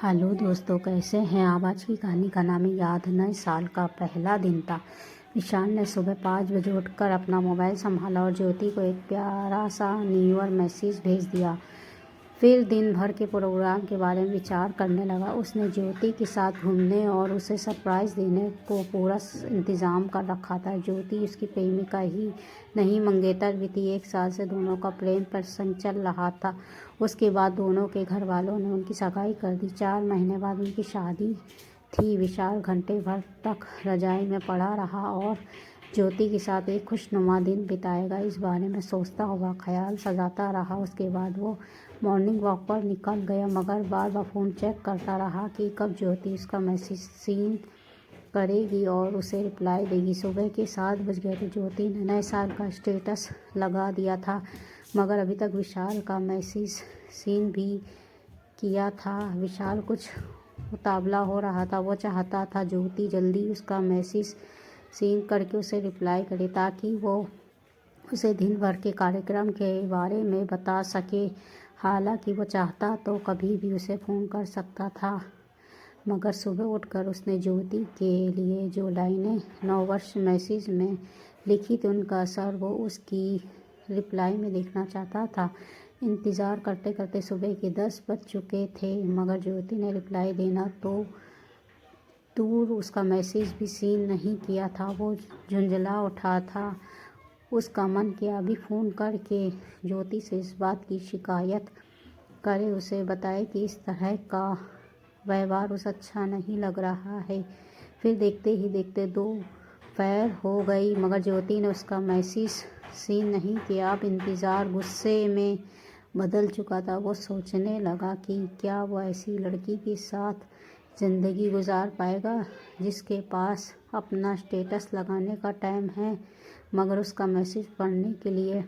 Hello दोस्तों, कैसे हैं आप। आज की कहानी का नाम है याद। नए साल का पहला दिन था। विशाल ने सुबह 5 बजे उठकर अपना मोबाइल संभाला और ज्योति को एक प्यारा सा न्यू ईयर मैसेज भेज दिया। फिर दिन भर के प्रोग्राम के बारे में विचार करने लगा। उसने ज्योति के साथ घूमने और उसे सरप्राइज़ देने को पूरा इंतज़ाम कर रखा था। ज्योति उसकी प्रेमिका ही नहीं, मंगेतर भी थी। 1 साल से दोनों का प्रेम प्रसंग चल रहा था। उसके बाद दोनों के घर वालों ने उनकी सगाई कर दी। 4 महीने बाद उनकी शादी थी। विशाल घंटे भर तक रजाई में पड़ा रहा और ज्योति के साथ एक खुशनुमा दिन बिताएगा इस बारे में सोचता हुआ ख्याल सजाता रहा। उसके बाद वो मॉर्निंग वॉक पर निकल गया, मगर बार बार फ़ोन चेक करता रहा कि कब ज्योति उसका मैसेज सीन करेगी और उसे रिप्लाई देगी। सुबह के 7 बज गए थे। ज्योति ने नए साल का स्टेटस लगा दिया था, मगर अभी तक विशाल का मैसेज सीन भी किया था। विशाल कुछ उतावला हो रहा था। वो चाहता था ज्योति जल्दी उसका मैसेज सीन करके उसे रिप्लाई करे, ताकि वो उसे दिन भर के कार्यक्रम के बारे में बता सके। हालांकि वो चाहता तो कभी भी उसे फ़ोन कर सकता था, मगर सुबह उठकर उसने ज्योति के लिए जो लाइनें 9 वर्ष मैसेज में लिखी थी, उनका असर वो उसकी रिप्लाई में देखना चाहता था। इंतज़ार करते करते सुबह के 10 बज चुके थे, मगर ज्योति ने रिप्लाई देना तो दूर उसका मैसेज भी सीन नहीं किया था। वो झुंझला उठा था। उसका मन किया अभी फ़ोन करके ज्योति से इस बात की शिकायत करे, उसे बताए कि इस तरह का व्यवहार उसे अच्छा नहीं लग रहा है। फिर देखते ही देखते दोपहर हो गई, मगर ज्योति ने उसका मैसेज सीन नहीं किया। अब इंतज़ार गुस्से में बदल चुका था। वो सोचने लगा कि क्या वो ऐसी लड़की के साथ ज़िंदगी गुजार पाएगा जिसके पास अपना स्टेटस लगाने का टाइम है, मगर उसका मैसेज पढ़ने के लिए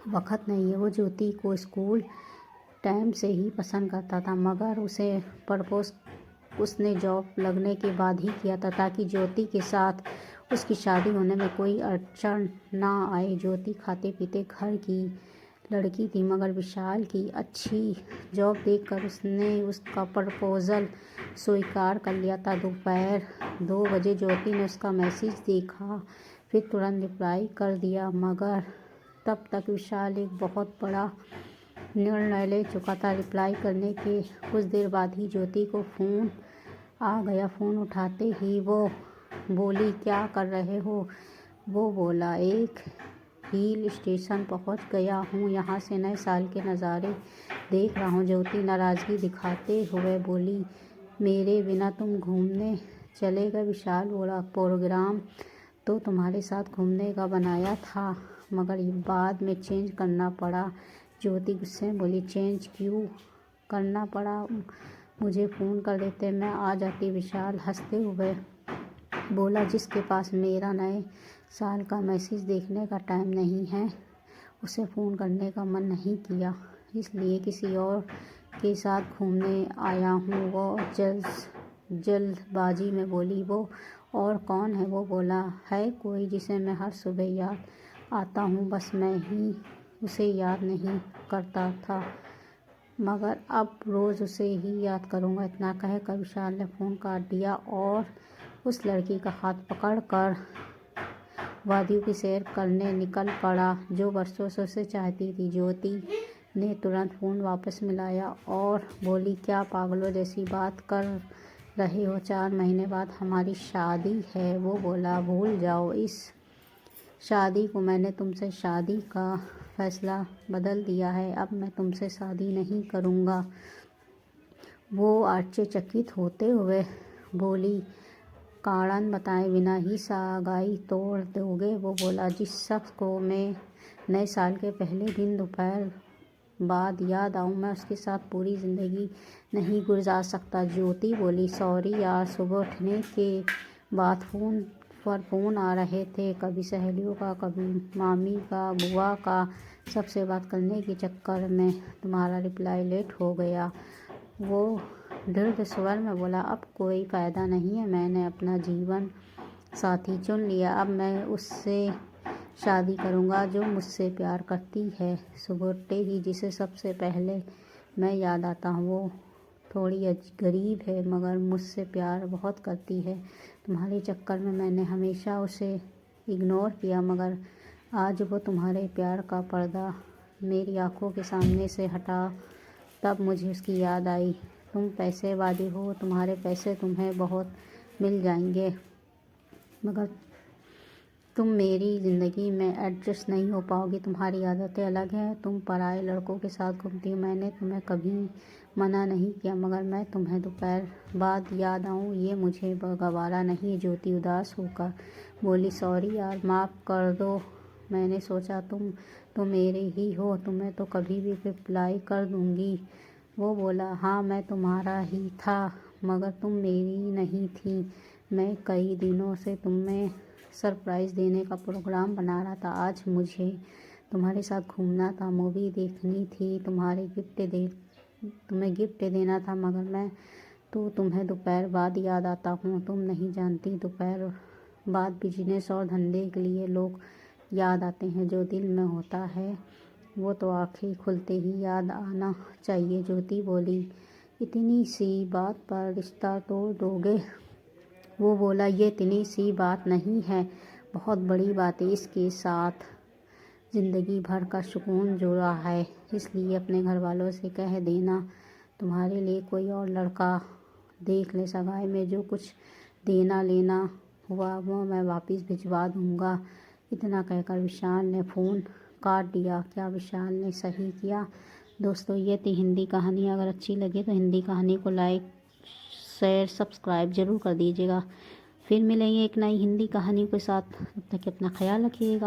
वक्त नहीं है। वो ज्योति को स्कूल टाइम से ही पसंद करता था, मगर उसे प्रपोज उसने जॉब लगने के बाद ही किया था, ताकि ज्योति के साथ उसकी शादी होने में कोई अड़चन ना आए। ज्योति खाते पीते घर की लड़की थी, मगर विशाल की अच्छी जॉब देखकर उसने उसका प्रपोज़ल स्वीकार कर लिया था। दोपहर 2 बजे ज्योति ने उसका मैसेज देखा, फिर तुरंत रिप्लाई कर दिया, मगर तब तक विशाल एक बहुत बड़ा निर्णय ले चुका था। रिप्लाई करने के कुछ देर बाद ही ज्योति को फ़ोन आ गया। फ़ोन उठाते ही वो बोली, क्या कर रहे हो। वो बोला, एक हिल स्टेशन पहुंच गया हूँ, यहाँ से नए साल के नज़ारे देख रहा हूँ। ज्योति नाराज़गी दिखाते हुए बोली, मेरे बिना तुम घूमने चले गए। विशाल बोला, प्रोग्राम तो तुम्हारे साथ घूमने का बनाया था, मगर बाद में चेंज करना पड़ा। ज्योति गुस्से में बोली, चेंज क्यों करना पड़ा, मुझे फ़ोन कर देते, मैं आ जाती। विशाल हंसते हुए बोला, जिसके पास मेरा नए साल का मैसेज देखने का टाइम नहीं है, उसे फ़ोन करने का मन नहीं किया, इसलिए किसी और के साथ घूमने आया हूँ। वो जल्दबाजी में बोली, वो और कौन है। वो बोला, है कोई जिसे मैं हर सुबह याद आता हूँ, बस मैं ही उसे याद नहीं करता था, मगर अब रोज़ उसे ही याद करूँगा। इतना कहकर विशाल ने फ़ोन काट दिया और उस लड़की का हाथ पकड़कर वादियों की सैर करने निकल पड़ा, जो वर्षों से उसे चाहती थी। ज्योति ने तुरंत फ़ोन वापस मिलाया और बोली, क्या पागलों जैसी बात कर रहे हो, 4 महीने बाद हमारी शादी है। वो बोला, भूल जाओ इस शादी को, मैंने तुमसे शादी का फैसला बदल दिया है, अब मैं तुमसे शादी नहीं करूँगा। वो आश्चर्यचकित होते हुए बोली, कारण बताए बिना ही सगाई तोड़ दोगे। वो बोला, जिस शख्स को मैं नए साल के पहले दिन दोपहर बाद याद आऊँ, मैं उसके साथ पूरी ज़िंदगी नहीं गुजार सकता। ज्योति बोली, सॉरी यार, सुबह उठने के बाद फ़ोन पर फ़ोन आ रहे थे, कभी सहेलियों का, कभी मामी का, बुआ का, सबसे बात करने के चक्कर में तुम्हारा रिप्लाई लेट हो गया। वो दृढ़ स्वर में बोला, अब कोई फ़ायदा नहीं है, मैंने अपना जीवन साथी चुन लिया, अब मैं उससे शादी करूँगा जो मुझसे प्यार करती है। सुबह उठते ही जिसे सबसे पहले मैं याद आता हूँ, वो थोड़ी गरीब है मगर मुझसे प्यार बहुत करती है। तुम्हारे चक्कर में मैंने हमेशा उसे इग्नोर किया, मगर आज वो तुम्हारे प्यार का पर्दा मेरी आंखों के सामने से हटा, तब मुझे उसकी याद आई। तुम पैसेवादी हो, तुम्हारे पैसे तुम्हें बहुत मिल जाएंगे, मगर तुम मेरी ज़िंदगी में एडजस्ट नहीं हो पाओगी। तुम्हारी आदतें अलग हैं, तुम पराए लड़कों के साथ घूमती हो। मैंने तुम्हें कभी मना नहीं किया, मगर मैं तुम्हें दोपहर बाद याद आऊँ ये मुझे गवारा नहीं। ज्योति उदास होकर बोली, सॉरी यार, माफ़ कर दो। मैंने सोचा तुम मेरे ही हो, तुम्हें तो कभी भी रिप्लाई कर दूँगी। वो बोला, हाँ मैं तुम्हारा ही था, मगर तुम मेरी नहीं थी। मैं कई दिनों से तुम्हें सरप्राइज़ देने का प्रोग्राम बना रहा था। आज मुझे तुम्हारे साथ घूमना था, मूवी देखनी थी, तुम्हें गिफ्ट देना था, मगर मैं तो तुम्हें दोपहर बाद याद आता हूँ। तुम नहीं जानती, दोपहर बाद बिजनेस और धंधे के लिए लोग याद आते हैं। जो दिल में होता है वो तो आँखें खुलते ही याद आना चाहिए। ज्योति बोली, इतनी सी बात पर रिश्ता तोड़ दोगे? वो बोला, ये इतनी सी बात नहीं है, बहुत बड़ी बात है। इसके साथ ज़िंदगी भर का सुकून जुड़ा है, इसलिए अपने घर वालों से कह देना तुम्हारे लिए कोई और लड़का देख ले। सगाई में जो कुछ देना लेना हुआ वो मैं वापस भिजवा दूँगा। इतना कहकर विशाल ने फ़ोन काट दिया। क्या विशाल ने सही किया? दोस्तों, ये थी हिंदी कहानी। अगर अच्छी लगे तो हिंदी कहानी को लाइक, शेयर, सब्सक्राइब ज़रूर कर दीजिएगा। फिर मिलेंगे एक नई हिंदी कहानी के साथ। तब तक अपना ख्याल रखिएगा।